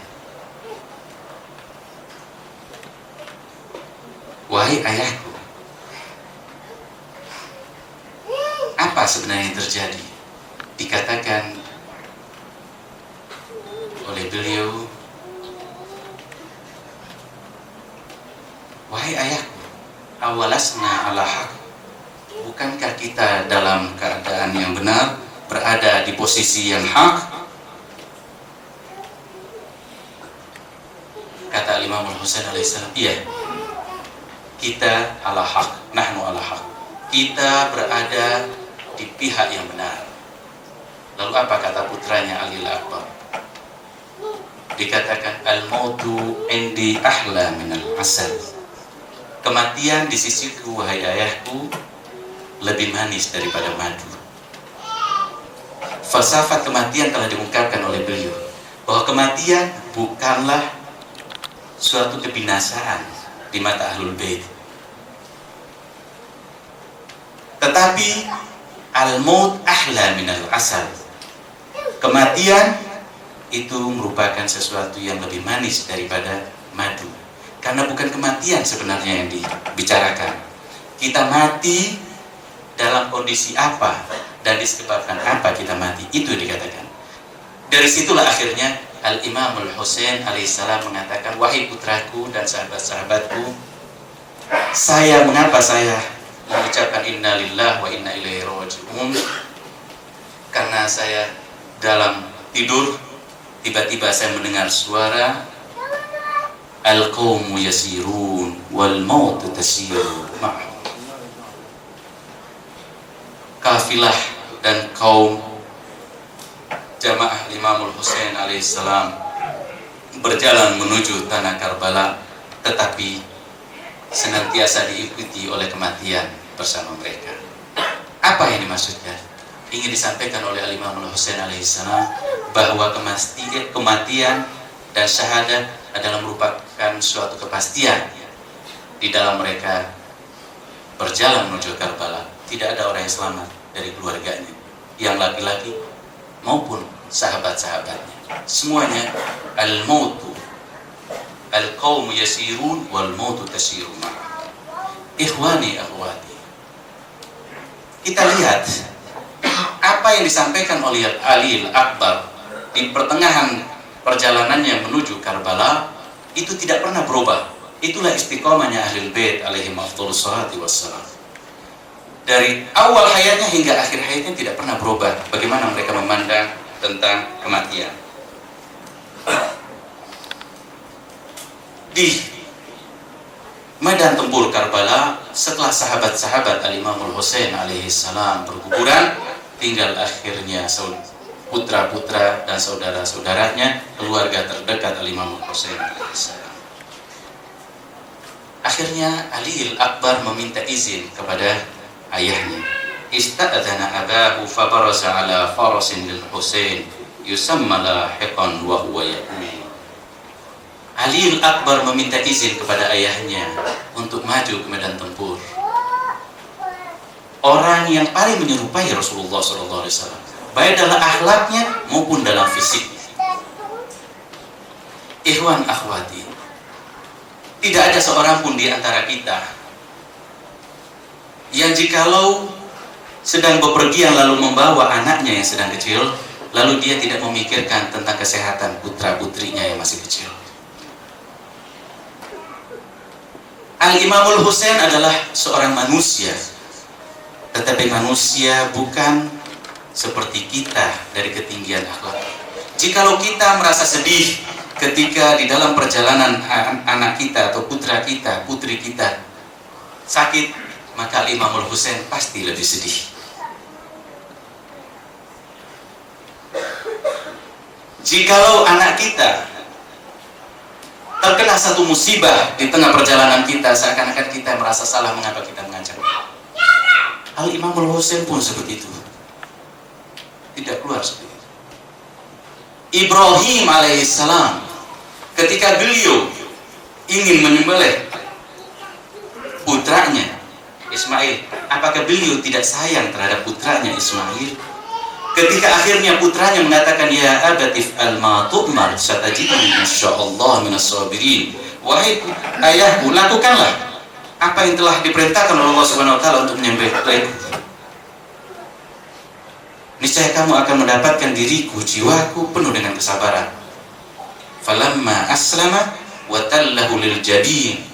S1: wahai ayahku, apa sebenarnya yang terjadi? Dikatakan oleh beliau, wahai ayahku, awalasna ala haq, bukankah kita dalam keadaan yang benar, berada di posisi yang hak? Kata Imam Husain alaihissalam, iya. kita ala haq, nahnu ala haq. Kita berada di pihak yang benar. Lalu apa kata putranya Ali al-Akbar? Dikatakan al-mautu indi ahla minal asal. Kematian di sisiku wahai ayahku lebih manis daripada madu. Falsafat kematian telah diungkapkan oleh beliau, bahwa kematian bukanlah suatu kebinasaan di mata Ahlul Bait, tetapi al-maut ahla minal asal. Kematian itu merupakan sesuatu yang lebih manis daripada madu. Karena bukan kematian sebenarnya yang dibicarakan. Kita mati dalam kondisi apa dan disebabkan apa kita mati, itu dikatakan. Dari situlah akhirnya Al-Imam Al-Husain alaihissalam mengatakan, wahai putraku dan sahabat-sahabatku, mengapa saya mengucapkan inna lillahi wa inna ilaihi raji'un? Karena saya dalam tidur tiba-tiba saya mendengar suara al-qawmu yasirun wal maut tasiru ma'ahum. Kafilah dan kaum jamaah Imamul Husain alaihissalam berjalan menuju tanah Karbala, tetapi senantiasa diikuti oleh kematian bersama mereka. Apa yang dimaksudkan? Ingin disampaikan oleh Imamul Husain alaihissalam bahwa kematian dan syahadat adalah merupakan suatu kepastian di dalam mereka berjalan menuju Karbala. Tidak ada orang yang selamat dari keluarganya, yang laki-laki maupun sahabat-sahabatnya. Semuanya al-mautu, al-qawmu yasirun wal mautu tasiru ma'ahum. Ikhwani akhwati, kita lihat apa yang disampaikan oleh Ali al-Akbar di pertengahan perjalanannya menuju Karbala itu tidak pernah berubah. Itulah istiqomahnya Ahlul Bait alaihim afdhalus salati wassalam. Dari awal hayatnya hingga akhir hayatnya tidak pernah berubah bagaimana mereka memandang tentang kematian. Di medan tempur Karbala, setelah sahabat-sahabat Al-Imamul Husain alaihi salam berguguran, tinggal akhirnya putra-putra dan saudara-saudaranya, keluarga terdekat Al-Imamul Husain alaihi salam. Akhirnya Ali al-Akbar meminta izin kepada ayahnya. Ista'adzana abahu fabaraza ala farasin lil Husain yusamma lahiqan wa huwa yaqul. Ali al-Akbar meminta izin kepada ayahnya untuk maju ke medan tempur. Orang yang paling menyerupai Rasulullah SAW, baik dalam akhlaknya maupun dalam fisik. Ikhwan akhwati, tidak ada seorang pun di antara kita yang jikalau sedang bepergian lalu membawa anaknya yang sedang kecil, lalu dia tidak memikirkan tentang kesehatan putra-putrinya yang masih kecil. Al-Imamul Husain adalah seorang manusia, tetapi manusia bukan seperti kita dari ketinggian akhlak. Jikalau kita merasa sedih ketika di dalam perjalanan anak kita atau putra kita, putri kita sakit, maka Imamul Husain pasti lebih sedih. Jikalau anak kita terkena satu musibah di tengah perjalanan kita, seakan-akan kita merasa salah mengapa kita mengancam. Al-Imamul Husain pun seperti itu, tidak keluar seperti itu. Ibrahim alaihissalam, ketika beliau ingin menyembelih putranya Ismail, apakah beliau tidak sayang terhadap putranya Ismail? Ketika akhirnya putranya mengatakan, ya abatif al-ma tu'mar satajidni insyaallah minas sabirin. Wahai ayahku, lakukanlah apa yang telah diperintahkan oleh Allah Subhanahu wa taala untuk menyembelihku. Niscaya kamu akan mendapatkan diriku, jiwaku penuh dengan kesabaran. Falamma aslama wa tallahu lil jabin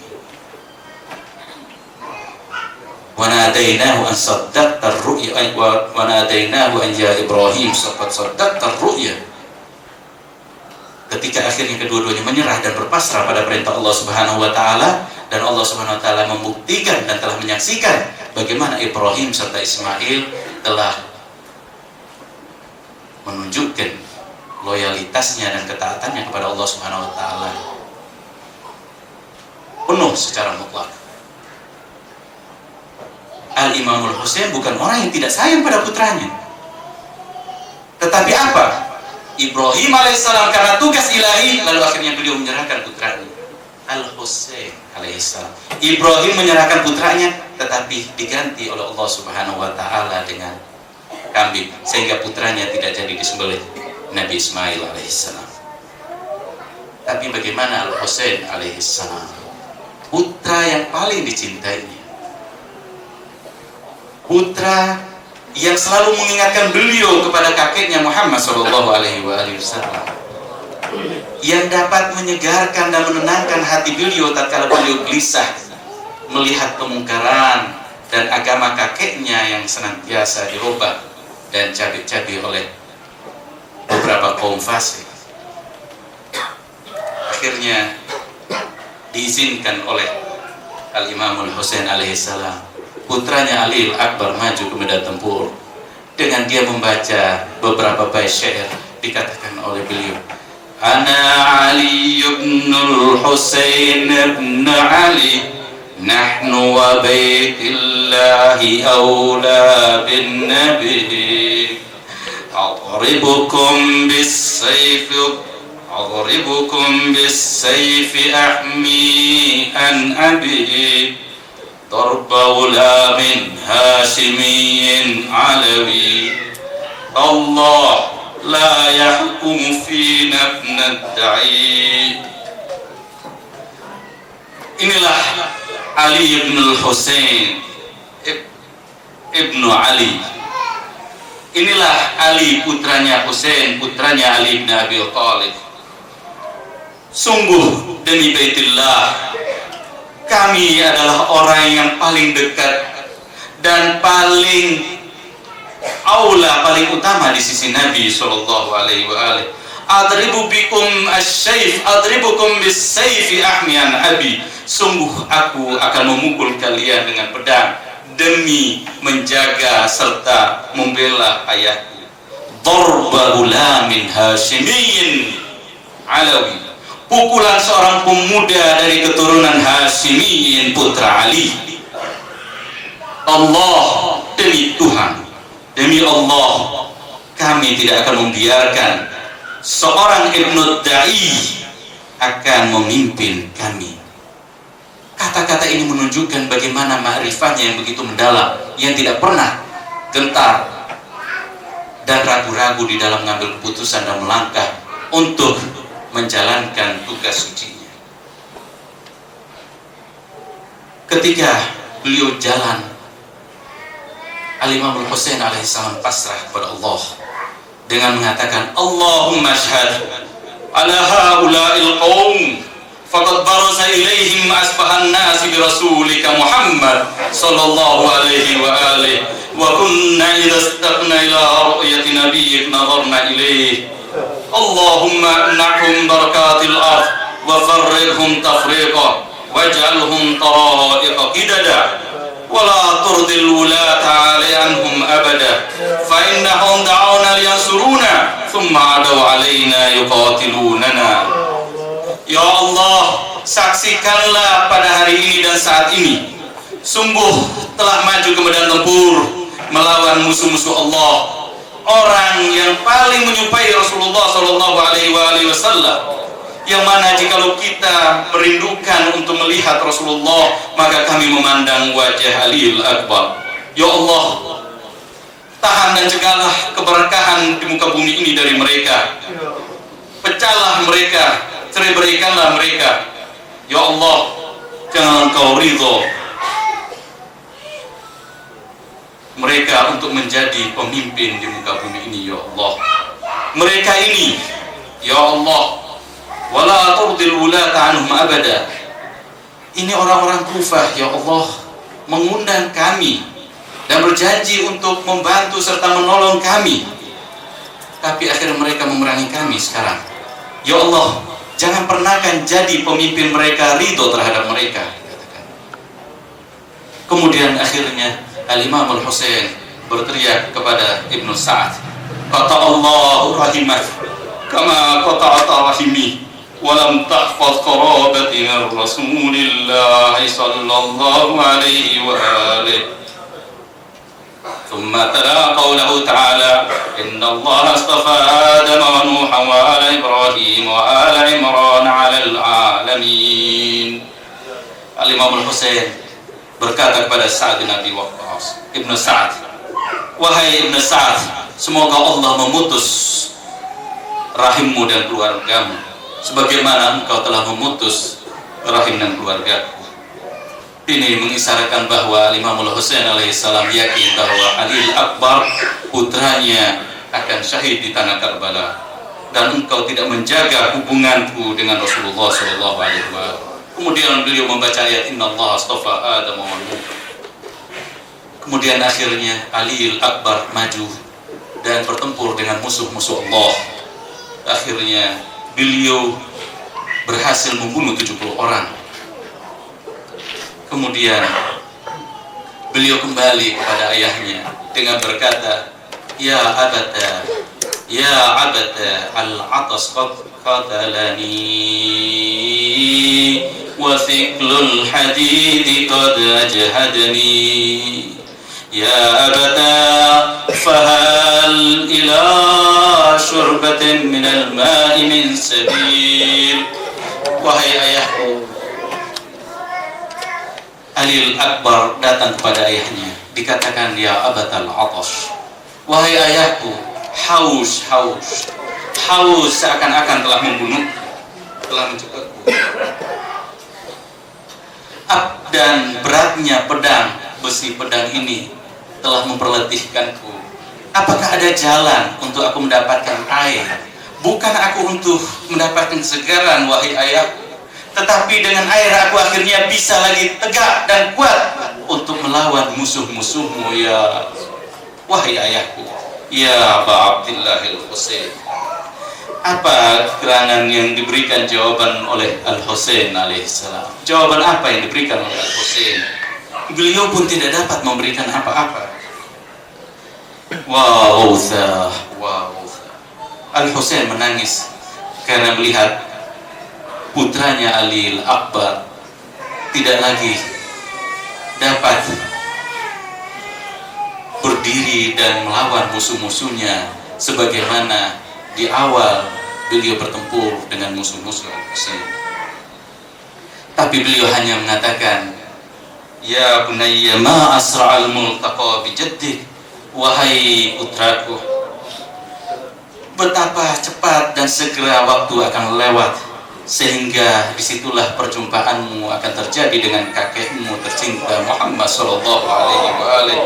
S1: wa nadainahu an saddaqta ar-ru'ya wa nadainahu an ya Ibrahim qad saddaqta ar-ru'ya. ketika akhirnya kedua-duanya menyerah dan berpasrah pada perintah Allah Subhanahu wa taala, dan Allah Subhanahu wa taala membuktikan dan telah menyaksikan bagaimana Ibrahim serta Ismail telah menunjukkan loyalitasnya dan ketaatannya kepada Allah Subhanahu wa taala penuh secara mutlak. Al-Imamul Husain bukan orang yang tidak sayang pada putranya, tetapi apa? Ibrahim alaihissalam karena tugas ilahi, lalu akhirnya beliau menyerahkan putranya. Al-Husain alaihissalam, Ibrahim menyerahkan putranya, tetapi diganti oleh Allah Subhanahu wa taala dengan kambing, sehingga putranya tidak jadi disembelih, Nabi Ismail alaihissalam. Tapi bagaimana Al-Husain alaihissalam, putra yang paling dicintainya, putra yang selalu mengingatkan beliau kepada kakeknya Muhammad Shallallahu Alaihi Wasallam, yang dapat menyegarkan dan menenangkan hati beliau tatkala beliau gelisah melihat kemungkaran dan agama kakeknya yang senantiasa dirubah dan cabi-cabi oleh beberapa kaum fasik. Akhirnya diizinkan oleh Al-Imamul Husain alaihissalam, putranya Ali Akbar maju ke medan tempur. Dengan dia membaca beberapa bait syair, dikatakan oleh beliau, Ana Ali ibn Husain ibn Ali, nahnu wa baitillahi awla bin nabi, adribukum bis-sayfi ahmi an abi, ضرب غلام هاشمي علوي, الله لا يحكم فينا ابن الدعي. Inilah Ali ibn Husain ibnu Ali. Inilah Ali putranya Husain, putranya Ali bin Abi Thalib. Sungguh demi Baitillah, kami adalah orang yang paling dekat dan paling aula, paling utama di sisi Nabi Sallallahu Alaihi Wasallam. Adribu bikum as-sayf, adribukum bis-sayfi ahmian abi. Sungguh aku akan memukul kalian dengan pedang demi menjaga serta membela ayahku. Darba gulamin hashimiyin alawi, pukulan seorang pemuda dari keturunan Hashimiyin, putra Ali. Allah, demi Tuhan, demi Allah, kami tidak akan membiarkan seorang Ibnu Da'i akan memimpin kami. Kata-kata ini menunjukkan bagaimana ma'rifahnya yang begitu mendalam, yang tidak pernah gentar dan ragu-ragu di dalam mengambil keputusan dan melangkah untuk menjalankan tugas sucinya. Ketika beliau jalan, Al-Imamul Husain alaihissalam pasrah kepada Allah dengan mengatakan, Allahumma syhad ala haula'il qaum faqad baraza ilaihim asbahan nasi bi rasulika Muhammad sallallahu alaihi wa alihi wa kunna idza istaqna ila ru'yati nabiyyik nadarna ilaihi. Allahumma na'hum barakatil ardh wa farrighum tafriqa waj'alhum tara'iqa qidada wa la turdil wulata 'anhum abada fa innahum da'una liyansuruna thumma 'adaw 'alaina yuqatilunana. Ya Allah, saksikanlah pada hari ini dan saat ini, sungguh telah maju ke medan tempur melawan musuh-musuh Allah, orang yang paling menyukai Rasulullah Sallallahu Alaihi Wasallam, yang mana jikalau kita merindukan untuk melihat Rasulullah, maka kami memandang wajah Aliul Akbar. Ya Allah, tahan dan cegahlah keberkahan di muka bumi ini dari mereka, pecahlah mereka, cerai berikanlah mereka. Ya Allah, jangan Engkau ridho mereka untuk menjadi pemimpin di muka bumi ini. Ya Allah, mereka ini, ya Allah, wala turdil wulata anhum abada. Ini orang-orang Kufah, ya Allah, mengundang kami dan berjanji untuk membantu serta menolong kami, tapi akhirnya mereka memerangi kami sekarang. Ya Allah, jangan pernahkan jadi pemimpin mereka ridho terhadap mereka. Dikatakan. Kemudian akhirnya Al-Imam Al-Husain berteriak kepada Ibnu Sa'ad, kata Allah rahimah kama qata'ata rahimi walam tahfaz qarabati min Rasulillah sallallahu alaihi wa alihi. ثم تلا قوله تعالى إن الله اصطفى آدم ونوحا وآل إبراهيم وآل عمران على العالمين. Al-Imam Al-Husain berkata kepada Sa'ad bin Abi Waqqas, Ibnu Sa'ad, wahai Ibnu Sa'ad, semoga Allah memutus rahimmu dan keluargamu sebagaimana engkau telah memutus rahim dan keluargaku. Ini mengisyaratkan bahwa Imam Al-Husain alaihissalam yakin bahwa Ali Akbar putranya akan syahid di tanah Karbala, dan engkau tidak menjaga hubunganku dengan Rasulullah SAW. Kemudian beliau membaca ayat Inna Allah astafa Adam wa Nuh. Kemudian akhirnya Ali Akbar maju dan bertempur dengan musuh-musuh Allah. Akhirnya beliau berhasil membunuh 70 orang. Kemudian beliau kembali kepada ayahnya dengan berkata, Ya abata, ya abata, al-atas qad qatalani wa thiqlul hadid qad ajhadani. Ya abata, fahal ila syurbatin minal ma'i min sabil. Wahai ayahku, Ali Akbar datang kepada ayahnya, dikatakan ya abatal atash, wahai ayahku, haus seakan-akan telah membunuh, telah mencekikku. Dan beratnya pedang, besi pedang ini telah memperletihkanku. Apakah ada jalan untuk aku mendapatkan air? Bukan aku untuk mendapatkan kesegaran, wahai ayahku, tetapi dengan air aku akhirnya bisa lagi tegak dan kuat untuk melawan musuh-musuhmu, ya wahai ayahku, ya Aba Abdillah Al-Husain. Apa gerangan yang diberikan jawaban oleh Al-Husain alaihissalam? Jawaban apa yang diberikan oleh Al-Husain? Beliau pun tidak dapat memberikan apa-apa. Wow, Al-Husain menangis karena melihat putranya Ali Akbar tidak lagi dapat berdiri dan melawan musuh-musuhnya sebagaimana di awal beliau bertempur dengan musuh-musuh Al-Husain. Tapi beliau hanya mengatakan, Ya bunayya ma asra'al multaqa bi jaddik, wahai putraku, betapa cepat dan segera waktu akan lewat, sehingga disitulah perjumpaanmu akan terjadi dengan kakekmu tercinta Muhammad sallallahu alaihi wa alihi.